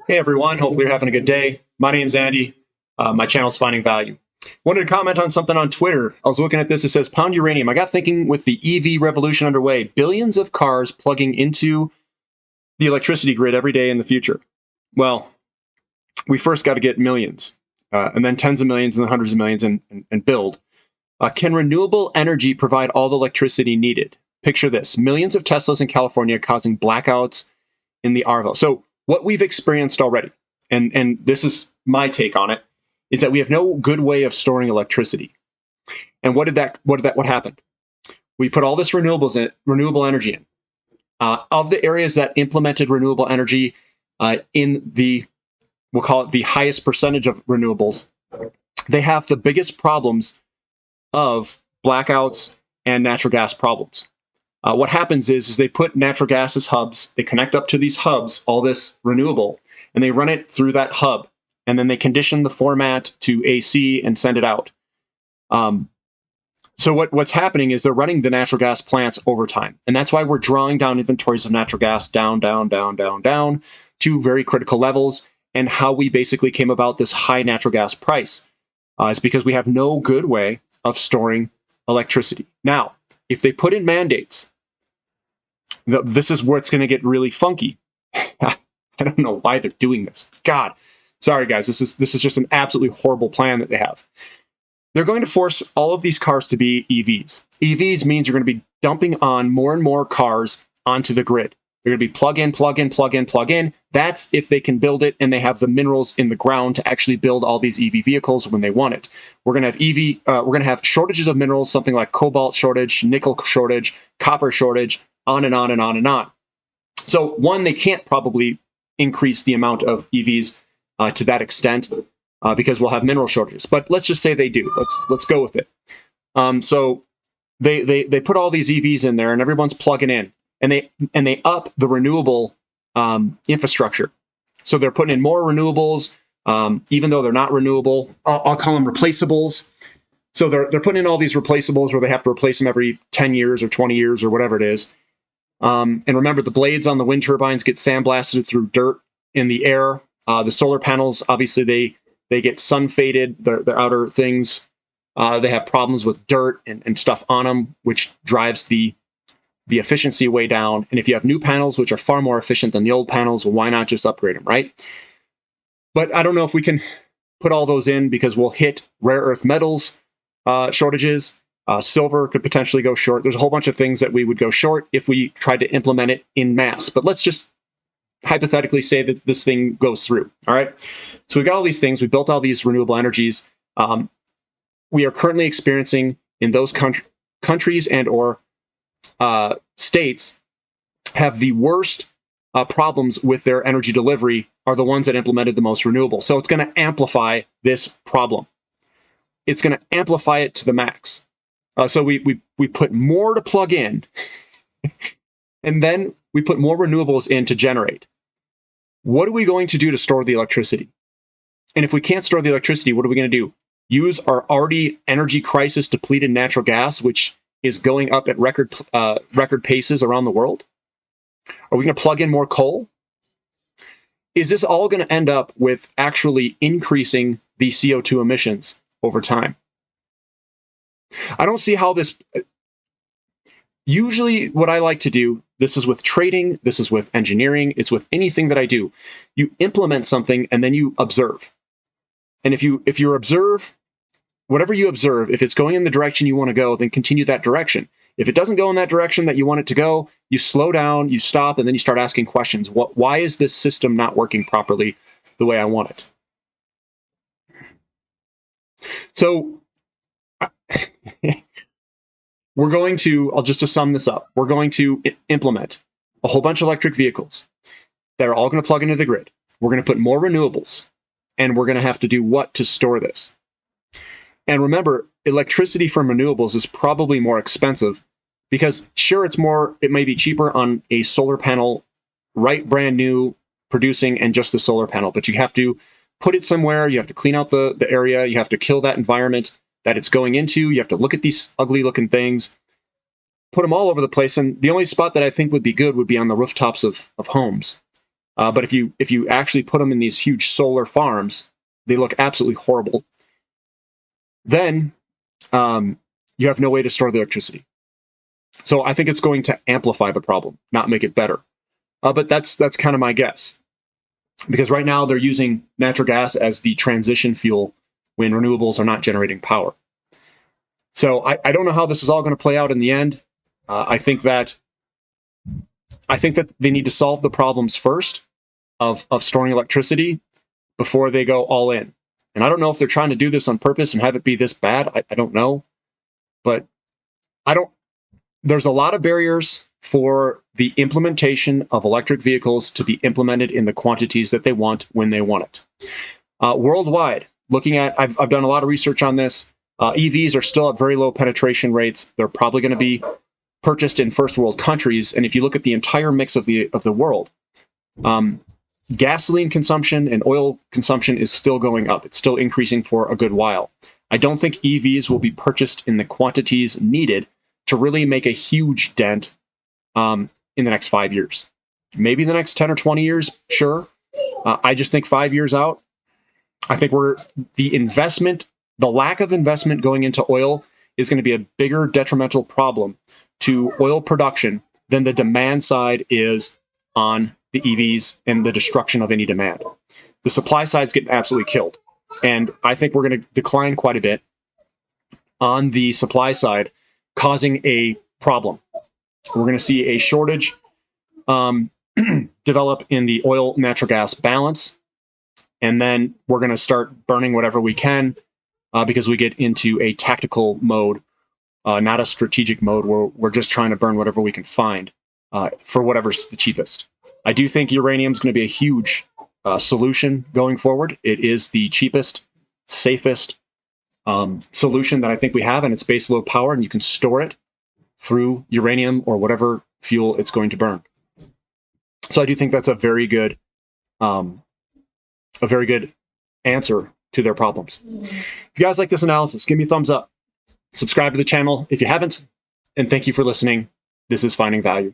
Hey everyone, hopefully you're having a good day. My name's Andy. My channel's Finding Value. Wanted to comment on something on Twitter. I was looking at this. It says, pound uranium. I got thinking with the EV revolution underway, billions of cars plugging into the electricity grid every day in the future. Well, we first got to get millions, and then tens of millions, and then hundreds of millions, and build. Can renewable energy provide all the electricity needed? Picture this. Millions of Teslas in California causing blackouts in the Arvo. So what we've experienced already, and this is my take on it, is that we have no good way of storing electricity. And what happened? We put all this renewable energy in. Of the areas that implemented renewable energy we'll call it the highest percentage of renewables, they have the biggest problems of blackouts and natural gas problems. What happens is they put natural gas as hubs, they connect up to these hubs, all this renewable, and they run it through that hub, and then they condition the format to AC and send it out. So what's happening is they're running the natural gas plants over time, and that's why we're drawing down inventories of natural gas down to very critical levels, and how we basically came about this high natural gas price is because we have no good way of storing electricity. Now, if they put in mandates, this is where it's going to get really funky. I don't know why they're doing this. God, sorry guys, this is just an absolutely horrible plan that they have. They're going to force all of these cars to be EVs. EVs means you're going to be dumping on more and more cars onto the grid. They're going to be plug in, plug in, plug in, plug in. That's if they can build it and they have the minerals in the ground to actually build all these EV vehicles when they want it. We're going to have shortages of minerals, something like cobalt shortage, nickel shortage, copper shortage, on and on and on and on. So one, they can't probably increase the amount of EVs to that extent because we'll have mineral shortages. But let's just say they do. Let's go with it. So they put all these EVs in there and everyone's plugging in. And they up the renewable infrastructure. So they're putting in more renewables, even though they're not renewable. I'll call them replaceables. So they're putting in all these replaceables where they have to replace them every 10 years or 20 years or whatever it is. And remember, the blades on the wind turbines get sandblasted through dirt in the air. The solar panels, obviously, they get sun faded. Their outer things, they have problems with dirt and stuff on them, which drives the efficiency way down. And if you have new panels, which are far more efficient than the old panels, well, why not just upgrade them, right? But I don't know if we can put all those in because we'll hit rare earth metals shortages. Silver could potentially go short. There's a whole bunch of things that we would go short if we tried to implement it in mass. But let's just hypothetically say that this thing goes through, all right? So we've got all these things. We built all these renewable energies. We are currently experiencing in those countries and or states have the worst problems with their energy delivery are the ones that implemented the most renewable. So it's going to amplify this problem. It's going to amplify it to the max. So we put more to plug in, and then we put more renewables in to generate. What are we going to do to store the electricity? And if we can't store the electricity, what are we going to do? Use our already energy crisis depleted natural gas, which is going up at record paces around the world? Are we going to plug in more coal? Is this all going to end up with actually increasing the CO2 emissions over time? I don't see how this... Usually what I like to do, this is with trading, this is with engineering, it's with anything that I do. You implement something and then you observe. And if you observe, whatever you observe, if it's going in the direction you want to go, then continue that direction. If it doesn't go in that direction that you want it to go, you slow down, you stop, and then you start asking questions. Why is this system not working properly the way I want it? So we're going to, just to sum this up, we're going to implement a whole bunch of electric vehicles that are all going to plug into the grid. We're going to put more renewables, and we're going to have to do what to store this? And remember, electricity from renewables is probably more expensive because sure, it may be cheaper on a solar panel, right, brand new, producing and just the solar panel, but you have to put it somewhere, you have to clean out the area, you have to kill that environment that it's going into, you have to look at these ugly looking things, put them all over the place, and the only spot that I think would be good would be on the rooftops of homes. But if you actually put them in these huge solar farms, they look absolutely horrible. Then you have no way to store the electricity. So I think it's going to amplify the problem, not make it better. But that's kind of my guess. Because right now they're using natural gas as the transition fuel when renewables are not generating power. So I don't know how this is all going to play out in the end. I think that they need to solve the problems first of storing electricity before they go all in. And I don't know if they're trying to do this on purpose and have it be this bad. I don't know. But there's a lot of barriers for the implementation of electric vehicles to be implemented in the quantities that they want when they want it. Worldwide, I've done a lot of research on this. EVs are still at very low penetration rates. They're probably going to be purchased in first world countries. And if you look at the entire mix of the world, gasoline consumption and oil consumption is still going up. It's still increasing for a good while. I don't think EVs will be purchased in the quantities needed to really make a huge dent in the next 5 years. Maybe the next 10 or 20 years, sure. I just think 5 years out, I think the lack of investment going into oil is going to be a bigger detrimental problem to oil production than the demand side is on the EVs and the destruction of any demand. The supply side's getting absolutely killed. And I think we're going to decline quite a bit on the supply side, causing a problem. We're going to see a shortage develop in the oil natural gas balance. And then we're going to start burning whatever we can because we get into a tactical mode, not a strategic mode where we're just trying to burn whatever we can find for whatever's the cheapest. I do think uranium is going to be a huge solution going forward. It is the cheapest, safest solution that I think we have, and it's base load power, and you can store it through uranium or whatever fuel it's going to burn. So I do think that's a very good answer to their problems. If you guys like this analysis, give me a thumbs up. Subscribe to the channel if you haven't, and thank you for listening. This is Finding Value.